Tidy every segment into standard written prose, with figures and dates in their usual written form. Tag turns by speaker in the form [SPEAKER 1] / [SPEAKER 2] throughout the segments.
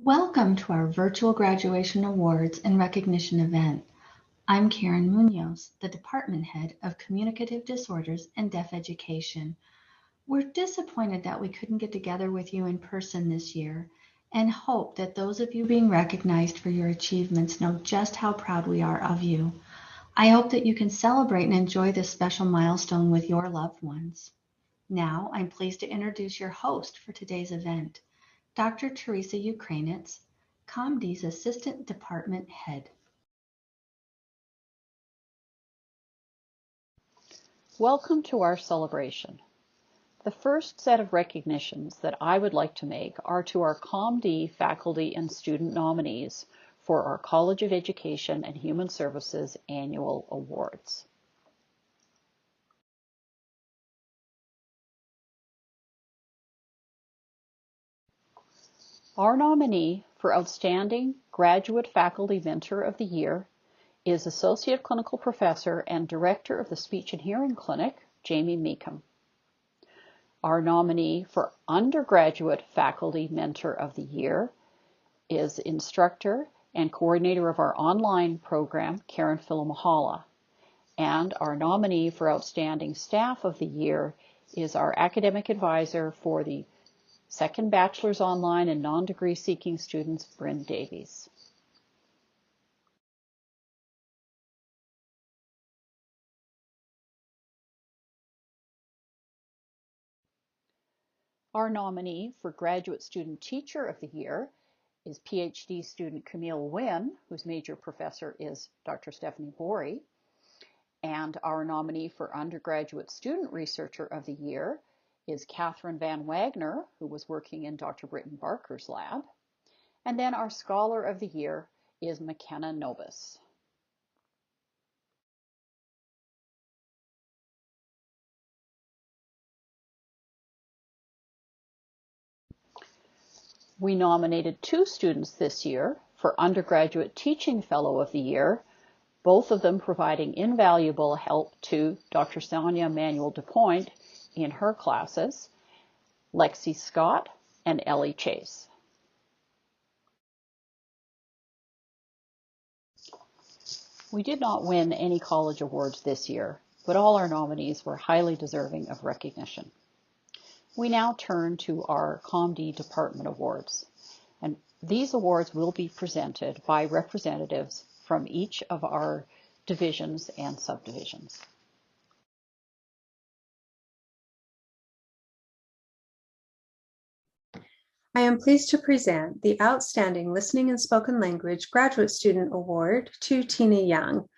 [SPEAKER 1] Welcome to our virtual graduation awards and recognition event. I'm Karen Munoz, the Department Head of Communicative Disorders and Deaf Education. We're disappointed that we couldn't get together with you in person this year and hope that those of you being recognized for your achievements know just how proud we are of you. I hope that you can celebrate and enjoy this special milestone with your loved ones. Now, I'm pleased to introduce your host for today's event, Dr. Teresa Ukrainitz, ComD's Assistant Department Head.
[SPEAKER 2] Welcome to our celebration. The first set of recognitions that I would like to make are to our ComD faculty and student nominees for our College of Education and Human Services Annual Awards. Our nominee for Outstanding Graduate Faculty Mentor of the Year is Associate Clinical Professor and Director of the Speech and Hearing Clinic, Jamie Meekham. Our nominee for Undergraduate Faculty Mentor of the Year is Instructor and Coordinator of our online program, Karen Filamahala. And our nominee for Outstanding Staff of the Year is our Academic Advisor for the Second Bachelor's Online and Non-Degree Seeking Students, Bryn Davies. Our nominee for Graduate Student Teacher of the Year is PhD student Camille Wynn, whose major professor is Dr. Stephanie Borey. And our nominee for Undergraduate Student Researcher of the Year is Catherine Van Wagner, who was working in Dr. Britton Barker's lab. And then our Scholar of the Year is McKenna Nobis. We nominated 2 students this year for Undergraduate Teaching Fellow of the Year, both of them providing invaluable help to Dr. Sonia Manuel DuPoint in her classes, Lexi Scott and Ellie Chase. We did not win any college awards this year, but all our nominees were highly deserving of recognition. We now turn to our ComD Department Awards, and these awards will be presented by representatives from each of our divisions and subdivisions.
[SPEAKER 3] I am pleased to present the Outstanding Listening and Spoken Language Graduate Student Award to Tina Young.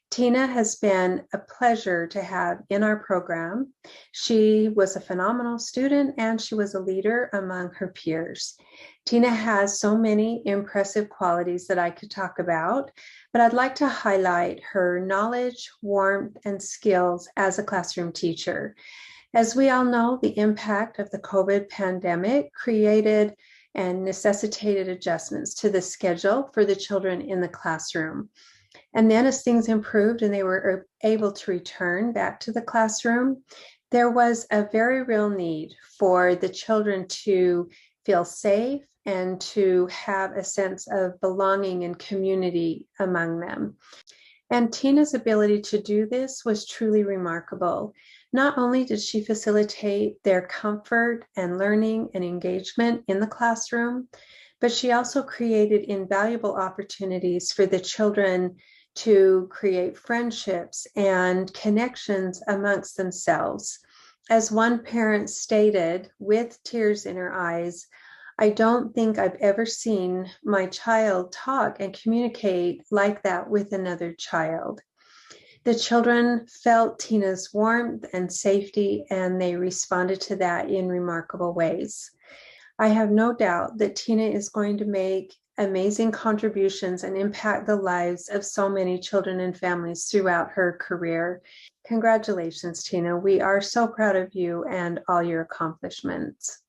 [SPEAKER 3] Tina has been a pleasure to have in our program. She was a phenomenal student and she was a leader among her peers. Tina has so many impressive qualities that I could talk about, but I'd like to highlight her knowledge, warmth, and skills as a classroom teacher. As we all know, the impact of the COVID pandemic created and necessitated adjustments to the schedule for the children in the classroom. And then as things improved and they were able to return back to the classroom, there was a very real need for the children to feel safe and to have a sense of belonging and community among them. And Tina's ability to do this was truly remarkable. Not only did she facilitate their comfort and learning and engagement in the classroom, but she also created invaluable opportunities for the children to create friendships and connections amongst themselves. As one parent stated with tears in her eyes, "I don't think I've ever seen my child talk and communicate like that with another child." The children felt Tina's warmth and safety, and they responded to that in remarkable ways. I have no doubt that Tina is going to make amazing contributions and impact the lives of so many children and families throughout her career. Congratulations, Tina. We are so proud of you and all your accomplishments.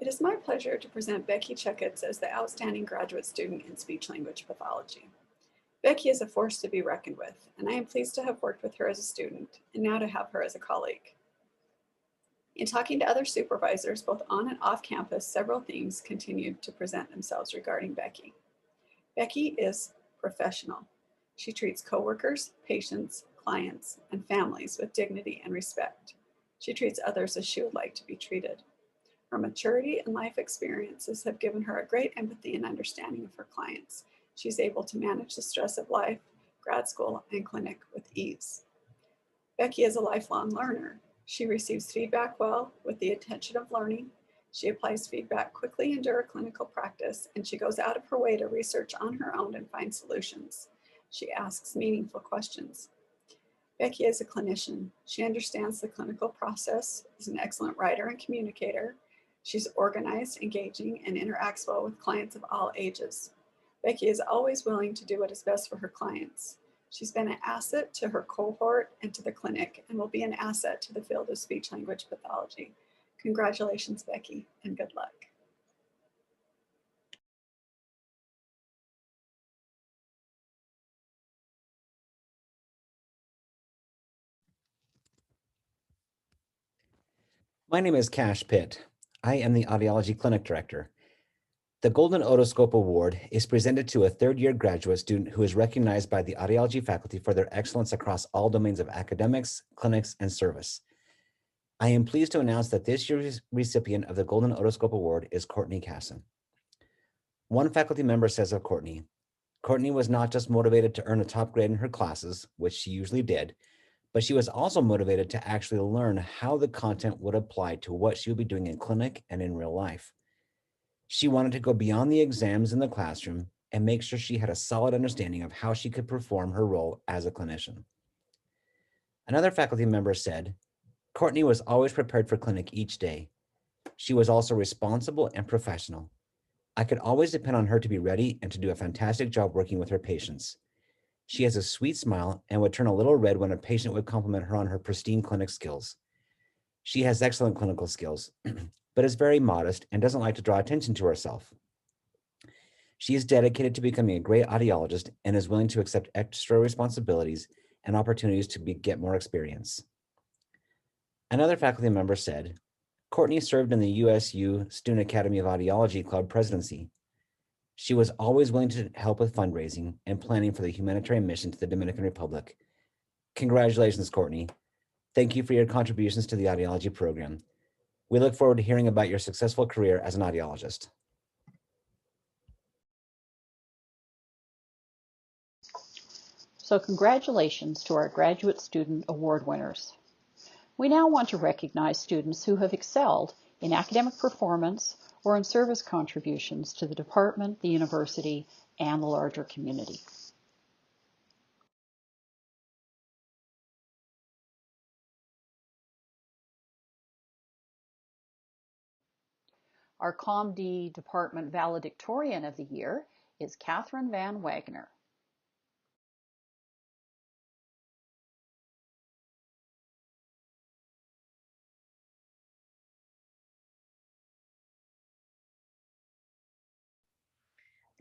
[SPEAKER 4] It is my pleasure to present Becky Checketts as the outstanding graduate student in speech-language pathology. Becky is a force to be reckoned with, and I am pleased to have worked with her as a student and now to have her as a colleague. In talking to other supervisors, both on and off campus, several themes continued to present themselves regarding Becky. Becky is professional. She treats coworkers, patients, clients, and families with dignity and respect. She treats others as she would like to be treated. Her maturity and life experiences have given her a great empathy and understanding of her clients. She's able to manage the stress of life, grad school, and clinic with ease. Becky is a lifelong learner. She receives feedback well with the intention of learning. She applies feedback quickly into her clinical practice, and she goes out of her way to research on her own and find solutions. She asks meaningful questions. Becky is a clinician. She understands the clinical process, is an excellent writer and communicator. She's organized, engaging, and interacts well with clients of all ages. Becky is always willing to do what is best for her clients. She's been an asset to her cohort and to the clinic, and will be an asset to the field of speech-language pathology. Congratulations, Becky, and good luck.
[SPEAKER 5] My name is Cash Pitt. I am the Audiology Clinic Director. The Golden Otoscope Award is presented to a third-year graduate student who is recognized by the audiology faculty for their excellence across all domains of academics, clinics, and service. I am pleased to announce that this year's recipient of the Golden Otoscope Award is Courtney Casson. One faculty member says of Courtney, Courtney was not just motivated to earn a top grade in her classes, which she usually did, but she was also motivated to actually learn how the content would apply to what she would be doing in clinic and in real life. She wanted to go beyond the exams in the classroom and make sure she had a solid understanding of how she could perform her role as a clinician. Another faculty member said, Courtney was always prepared for clinic each day. She was also responsible and professional. I could always depend on her to be ready and to do a fantastic job working with her patients. She has a sweet smile and would turn a little red when a patient would compliment her on her pristine clinic skills. She has excellent clinical skills, but is very modest and doesn't like to draw attention to herself. She is dedicated to becoming a great audiologist and is willing to accept extra responsibilities and opportunities to get more experience. Another faculty member said, Courtney served in the USU Student Academy of Audiology Club presidency. She was always willing to help with fundraising and planning for the humanitarian mission to the Dominican Republic. Congratulations, Courtney. Thank you for your contributions to the audiology program. We look forward to hearing about your successful career as an audiologist.
[SPEAKER 2] So congratulations to our Graduate Student Award winners. We now want to recognize students who have excelled in academic performance or in service contributions to the department, the university, and the larger community. Our ComD Department Valedictorian of the Year is Catherine Van Wagner.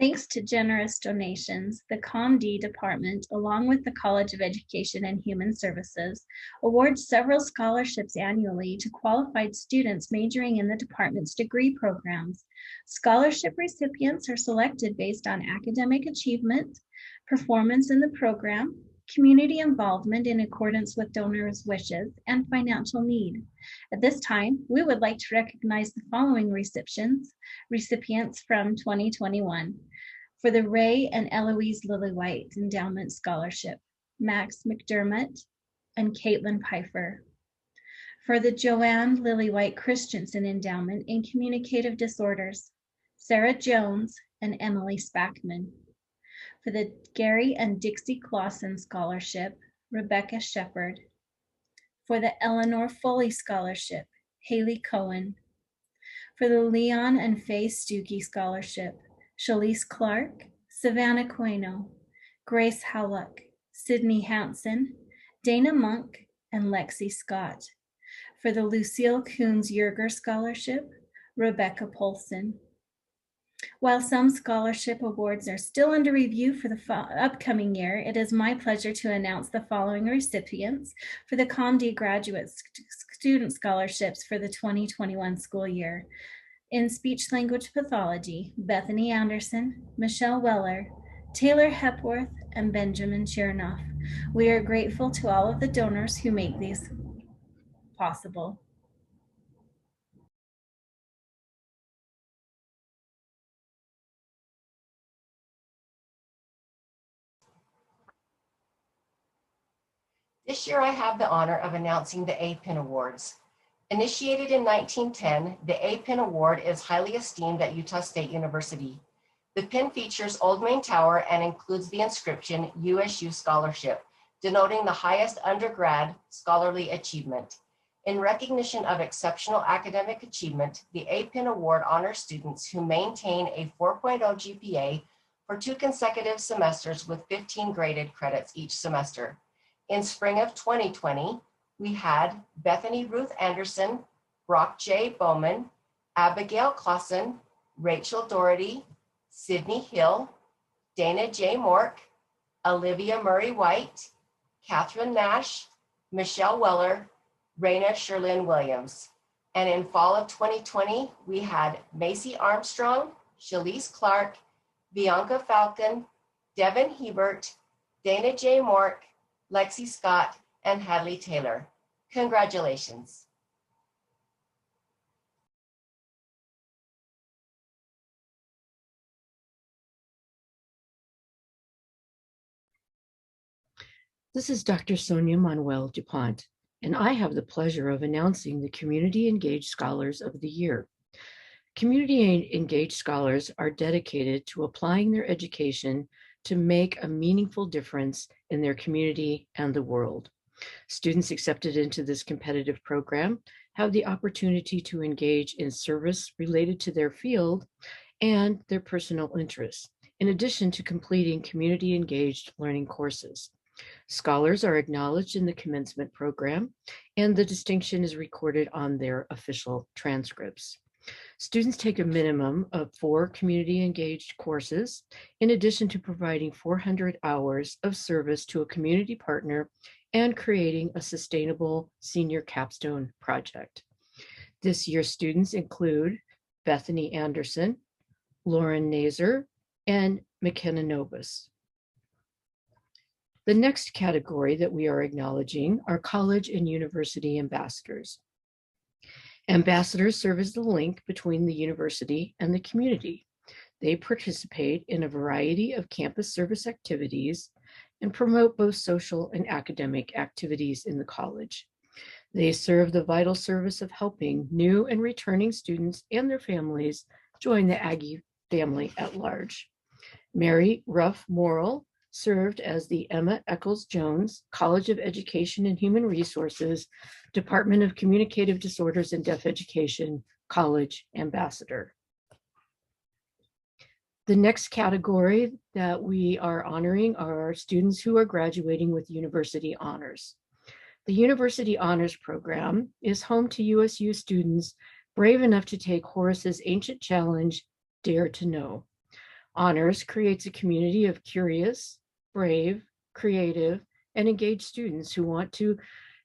[SPEAKER 6] Thanks to generous donations, the ComD department, along with the College of Education and Human Services, awards several scholarships annually to qualified students majoring in the department's degree programs. Scholarship recipients are selected based on academic achievement, performance in the program, community involvement in accordance with donors' wishes, and financial need. At this time, we would like to recognize the following recipients from 2021. For the Ray and Eloise Lillywhite Endowment Scholarship, Max McDermott and Caitlin Pfeiffer. For the Joanne Lillywhite Christensen Endowment in Communicative Disorders, Sarah Jones and Emily Spackman. For the Gary and Dixie Clausen Scholarship, Rebecca Shepard. For the Eleanor Foley Scholarship, Haley Cohen. For the Leon and Faye Stuckey Scholarship, Shalise Clark, Savannah Queno, Grace Howluck, Sydney Hansen, Dana Monk, and Lexi Scott. For the Lucille Coons Yerger Scholarship, Rebecca Polson. While some scholarship awards are still under review for the upcoming year, it is my pleasure to announce the following recipients for the ComD Graduate Student Scholarships for the 2021 school year. In Speech Language Pathology, Bethany Anderson, Michelle Weller, Taylor Hepworth, and Benjamin Chernoff. We are grateful to all of the donors who make these possible.
[SPEAKER 7] This year, I have the honor of announcing the A-PIN Awards. Initiated in 1910, the A-PIN Award is highly esteemed at Utah State University. The pin features Old Main Tower and includes the inscription USU Scholarship, denoting the highest undergrad scholarly achievement. In recognition of exceptional academic achievement, the A-PIN Award honors students who maintain a 4.0 GPA for 2 consecutive semesters with 15 graded credits each semester. In spring of 2020, we had Bethany Ruth Anderson, Brock J. Bowman, Abigail Clausen, Rachel Doherty, Sydney Hill, Dana J. Mork, Olivia Murray White, Catherine Nash, Michelle Weller, Raina Sherlyn Williams. And in fall of 2020, we had Macy Armstrong, Shalise Clark, Bianca Falcon, Devin Hebert, Dana J. Mork, Lexi Scott, and Hadley Taylor. Congratulations.
[SPEAKER 8] This is Dr. Sonia Manuel DuPont, and I have the pleasure of announcing the Community Engaged Scholars of the Year. Community Engaged Scholars are dedicated to applying their education to make a meaningful difference in their community and the world. Students accepted into this competitive program have the opportunity to engage in service related to their field and their personal interests, in addition to completing community engaged learning courses. Scholars are acknowledged in the commencement program, and the distinction is recorded on their official transcripts. Students take a minimum of 4 community engaged courses, in addition to providing 400 hours of service to a community partner and creating a sustainable senior capstone project. This year's students include Bethany Anderson, Lauren Nazer, and McKenna Nobis. The next category that we are acknowledging are college and university ambassadors. Ambassadors serve as the link between the university and the community. They participate in a variety of campus service activities and promote both social and academic activities in the college. They serve the vital service of helping new and returning students and their families join the Aggie family at large. Mary Ruff Morrill served as the Emma Eccles Jones College of Education and Human Resources, Department of Communicative Disorders and Deaf Education College Ambassador. The next category that we are honoring are students who are graduating with university honors. The University Honors Program is home to USU students brave enough to take Horace's ancient challenge, Dare to Know. Honors creates a community of curious, brave, creative, and engaged students who want to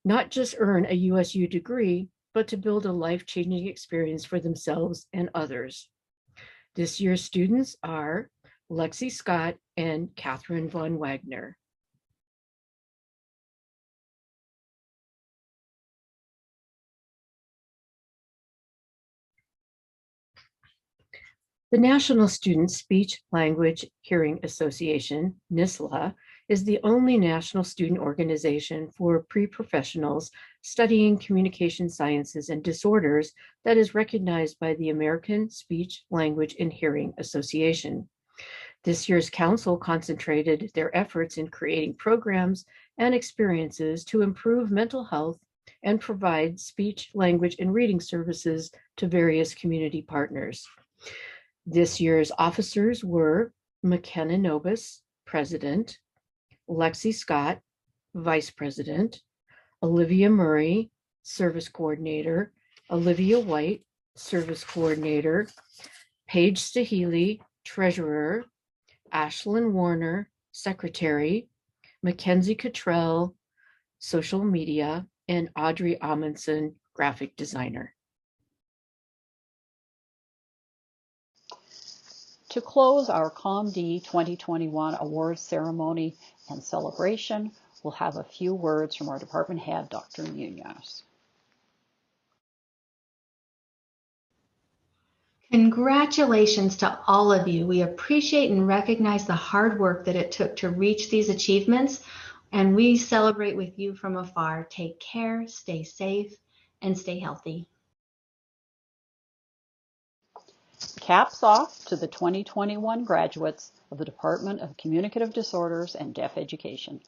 [SPEAKER 8] not just earn a USU degree, but to build a life-changing experience for themselves and others. This year's students are Lexi Scott and Catherine Von Wagner. The National Student Speech Language Hearing Association, NSLA, is the only national student organization for pre-professionals studying communication sciences and disorders that is recognized by the American Speech, Language, and Hearing Association. This year's council concentrated their efforts in creating programs and experiences to improve mental health and provide speech, language, and reading services to various community partners. This year's officers were McKenna Nobis, President, Lexi Scott, Vice President, Olivia Murray, Service Coordinator, Olivia White, Service Coordinator, Paige Staheli, Treasurer, Ashlyn Warner, Secretary, Mackenzie Cottrell, Social Media, and Audrey Amundsen, Graphic Designer.
[SPEAKER 2] To close our ComD 2021 awards ceremony and celebration, we'll have a few words from our department head, Dr. Munoz.
[SPEAKER 1] Congratulations to all of you. We appreciate and recognize the hard work that it took to reach these achievements, and we celebrate with you from afar. Take care, stay safe, and stay healthy.
[SPEAKER 2] Caps off to the 2021 graduates of the Department of Communicative Disorders and Deaf Education.